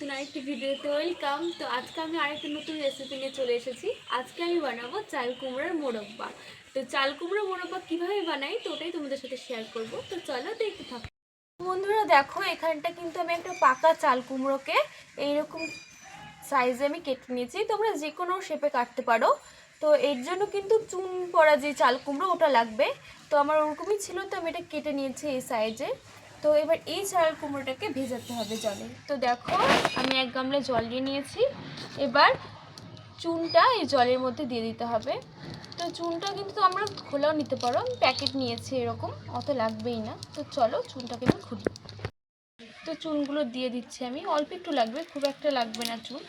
নতুন আরেকটি ভিডিওতে ওয়েলকাম। তো আজকে আমি আরেকটা নতুন রেসিপি নিয়ে চলে এসেছি। আজকে আমি বানাবো চাল কুমড়োর মোরব্বা। তো চাল কুমড়োর মোরব্বা কীভাবে বানাই তো ওটাই তোমাদের সাথে শেয়ার করব। তো চলো দেখতে থাকো। বন্ধুরা দেখো, এখানটা কিন্তু আমি একটা পাকা চাল কুমড়োকে এইরকম সাইজে আমি কেটে নিয়েছি। তোমরা যে কোনো শেপে কাটতে পারো। তো এর জন্য কিন্তু চুন পড়া যে চাল কুমড়ো ওটা লাগবে। তো আমার ওরকমই ছিল, তো আমি এটা কেটে নিয়েছি এই সাইজে। তো এবার এই চাল কুমড়োটাকে ভেজাতে হবে জলে। তো দেখো, আমি 1 গামলা জল নিয়ে নিয়েছি। এবার চুনটা এই জলের মধ্যে দিয়ে দিতে হবে। তো চুনটা কিন্তু আমরা খোলাও নিতে পারো, আমি প্যাকেট নিয়েছি এরকম, অত লাগবেই না। তো চলো চুনটাকে আমি খুলি। তো চুনগুলো দিয়ে দিচ্ছি আমি, অল্প একটু লাগবে, খুব একটা লাগবে না চুন।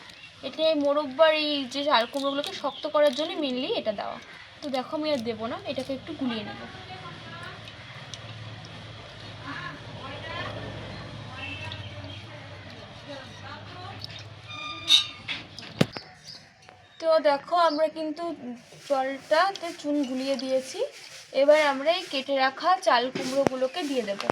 এটা এই মোরব্বার এই যে চাল কুমড়োগুলোকে শক্ত করার জন্য মেনলি এটা দেওয়া। তো দেখো, আমি আর দেবো না, এটাকে একটু গুলিয়ে নেব। তো দেখো, আমরা কিন্তু জলটাতে চুন গুলিয়ে দিয়েছি। এবার আমরা এই কেটে রাখা চাল কুমড়োগুলোকে দিয়ে দেব।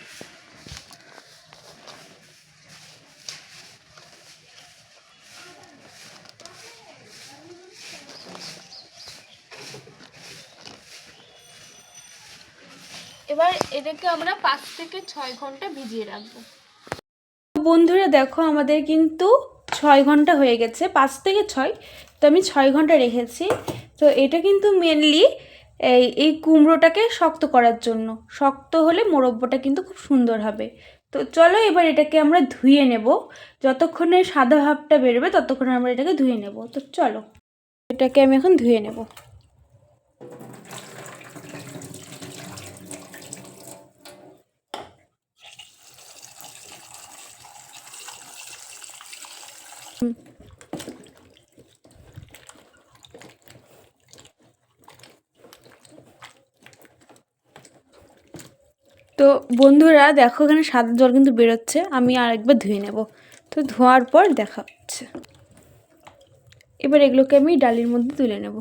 এবার এটাকে আমরা 5 থেকে 6 ঘন্টা ভিজিয়ে রাখবো। বন্ধুরা দেখো, আমাদের কিন্তু 6 ঘন্টা হয়ে গেছে, 5 থেকে 6। তো আমি 6 ঘন্টা রেখেছি। তো এটা কিন্তু মেনলি এই কুমড়োটাকে শক্ত করার জন্য। শক্ত হলে মোরব্বাটা কিন্তু খুব সুন্দর হবে। তো চলো এবার এটাকে আমরা ধুয়ে নেব। যতক্ষণে সাদা ভাবটা বেরোবে ততক্ষণে আমরা এটাকে ধুয়ে নেব। তো চলো এটাকে আমি এখন ধুয়ে নেব। তো বন্ধুরা দেখো, এখানে সাদা জল কিন্তু বেরোচ্ছে, আমি আরেকবার ধুয়ে নেব। তো ধোয়ার পর দেখা হচ্ছে। এবার এগুলোকে আমি ডালির মধ্যে তুলে নেব।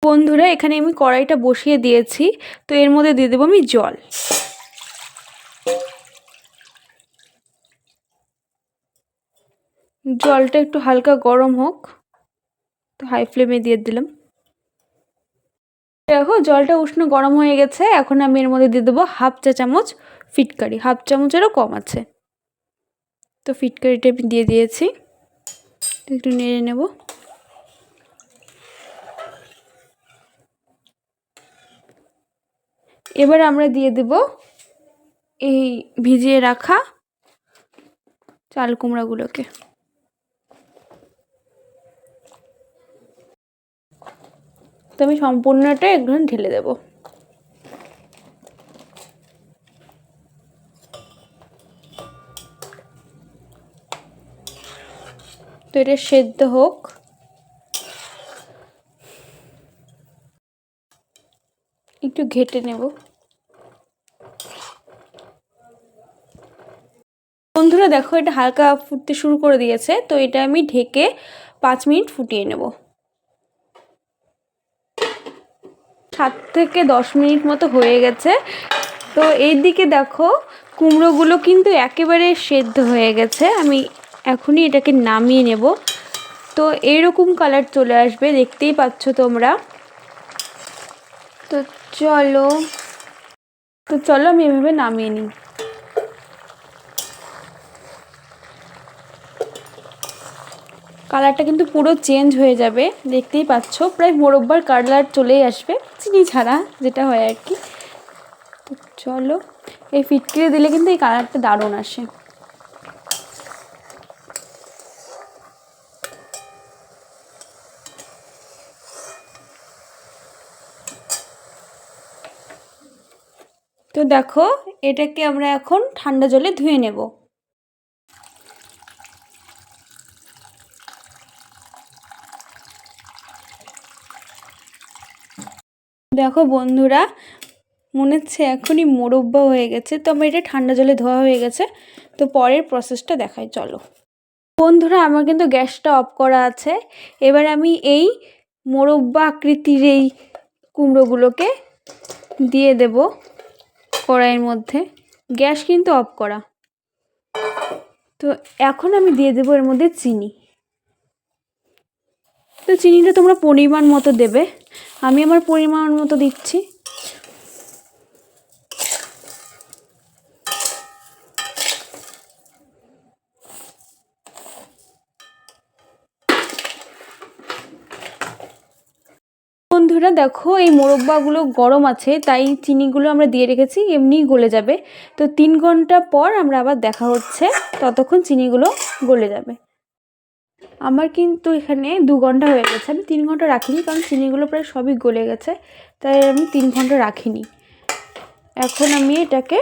বন্ধুরা এখানে আমি কড়াইটা বসিয়ে দিয়েছি। তো এর মধ্যে দিয়ে দেবো আমি জল। জলটা একটু হালকা গরম হোক। তো হাই ফ্লেমে দিয়ে দিলাম। দেখো জলটা উষ্ণ গরম হয়ে গেছে। এখন আমি এর মধ্যে দিয়ে দেবো 1/2 চা চামচ ফিটকারি, 1/2 চামচেরও কম আছে। তো ফিটকারিটা আমি দিয়ে দিয়েছি। একটু নেড়ে নেব। এবার আমরা দিয়ে দেব এই ভিজিয়ে রাখা চাল কুমড়াগুলোকে। তো আমি সম্পূর্ণটা একদম ঢেলে দেব। তো এটা সেদ্ধ হোক। একটু ঘেটে নেব। বন্ধুরা দেখো, এটা হালকা ফুটতে শুরু করে দিয়েছে। তো এটা আমি ঢেকে 5 মিনিট ফুটিয়ে নেব। 7 থেকে 10 মিনিট মতো হয়ে গেছে। তো এই দিকে দেখো, কুমড়োগুলো কিন্তু একেবারে সেদ্ধ হয়ে গেছে। আমি এখনই এটাকে নামিয়ে নেব। তো এইরকম কালার চলে আসবে, দেখতেই পাচ্ছ তোমরা। তো চলো আমি এভাবে নামিয়ে নিই। কালারটা কিন্তু পুরো চেঞ্জ হয়ে যাবে, দেখতেই পাচ্ছ। প্রায় মোরব্বার কালার চলেই আসবে, চিনি ছাড়া যেটা হয় আর কি। তো চলো, এই ফিটকিরি দিলে কিন্তু এই কালারটা দারুণ আসে। তো দেখো, এটাকে আমরা এখন ঠান্ডা জলে ধুয়ে নেব। দেখো বন্ধুরা, মনে হচ্ছে এখনই মোরব্বা হয়ে গেছে। তো আমার এটা ঠান্ডা জলে ধোয়া হয়ে গেছে। তো পরের প্রসেসটা দেখাই চলো। বন্ধুরা আমার কিন্তু গ্যাসটা অফ করা আছে। এবার আমি এই মোরব্বা আকৃতির এই কুমড়োগুলোকে দিয়ে দেব কড়াইয়ের মধ্যে। গ্যাস কিন্তু অফ করা। তো এখন আমি দিয়ে দেবো এর মধ্যে চিনি। তো চিনিটা তোমরা পরিমাণ মতো দেবে, আমি আমার পরিমাণ মতো দিচ্ছি। বন্ধুরা দেখো এই মোরব্বাগুলো গরম আছে, তাই চিনিগুলো আমরা দিয়ে রেখেছি, এমনিই গলে যাবে। তো 3 ঘন্টা পর আমরা আবার দেখা হচ্ছে, ততক্ষণ চিনিগুলো গলে যাবে। আমার কিন্তু এখানে 2 ঘন্টা হয়ে গেছে, আমি 3 ঘন্টা রাখিনি, কারণ চিনিগুলো প্রায় সবই গলে গেছে, তাই আমি 3 ঘন্টা রাখিনি। এখন আমি এটাকে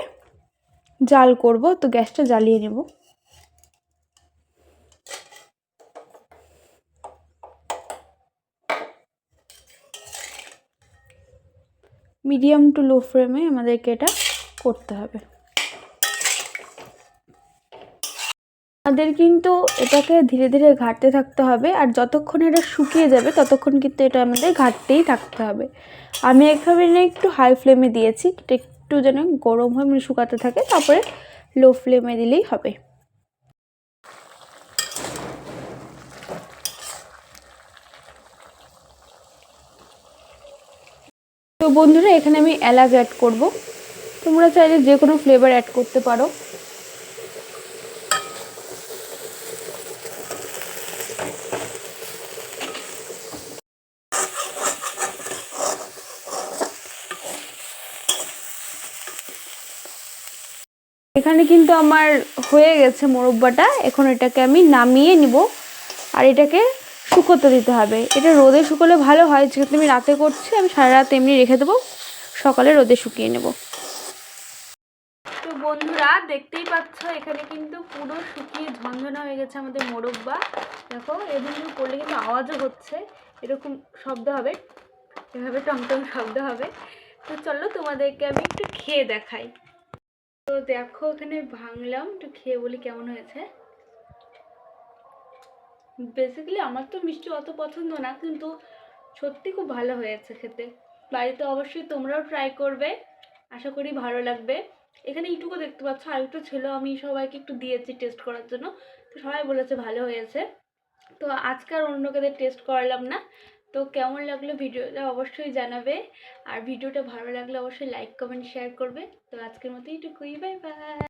জাল করব, তো গ্যাসটা জ্বালিয়ে নেব। মিডিয়াম টু লো ফ্লেমে আমাদেরকে এটা করতে হবে। আমাদের কিন্তু এটাকে ধীরে ধীরে ঘাঁটতে থাকতে হবে, আর যতক্ষণ এটা শুকিয়ে যাবে ততক্ষণ কিন্তু এটা আমাদের ঘাঁটতেই থাকতে হবে। আমি এখানে একটু হাই ফ্লেমে দিয়েছি, একটু যেন গরম হয়ে মানে শুকাতে থাকে, তারপরে লো ফ্লেমে দিলেই হবে। তো বন্ধুরা এখানে আমি এলাচ অ্যাড করব, তোমরা চাইলে যে কোনো ফ্লেভার অ্যাড করতে পারো। এখানে কিন্তু আমার হয়ে গেছে মোরব্বাটা, এখন এটাকে আমি নামিয়ে নিব, আর এটাকে শুকোতে দিতে হবে। এটা রোদে শুকোলে ভালো হয়, যেহেতু আমি রাতে করছি আমি সারা রাত এমনি রেখে দেবো, সকালে রোদে শুকিয়ে নেব। তো বন্ধুরা দেখতেই পাচ্ছ এখানে কিন্তু পুরো শুকিয়ে ঝনঝনা হয়ে গেছে আমাদের মোরব্বা। দেখো এমনি করলে কিন্তু আওয়াজও হচ্ছে, এরকম শব্দ হবে, এভাবে টমটম শব্দ হবে। তো চলো তোমাদেরকে আমি একটু খেয়ে দেখাই। তো দেখো এখানে ভাঙলাম, একটু খেয়ে বলি কেমন হয়েছে। বেসিক্যালি আমার তো মিষ্টি অত পছন্দ না, কিন্তু সত্যি খুব ভালো হয়েছে খেতে। বাড়িতে অবশ্যই তোমরাও ট্রাই করবে, আশা করি ভালো লাগবে। এখানে এইটুকু দেখতে পাচ্ছ, আরেকটু ছিল, আমি সবাইকে একটু দিয়েছি টেস্ট করার জন্য, তো সবাই বলেছে ভালো হয়েছে। তো আজকে আর অন্য কাদের টেস্ট করালাম না। তো কেমন লাগলো ভিডিওটা অবশ্যই জানাবে, আর ভিডিওটা ভালো লাগলে অবশ্যই লাইক কমেন্ট শেয়ার করবে। তো আজকের মতো এইটুকুই, বাই বাই।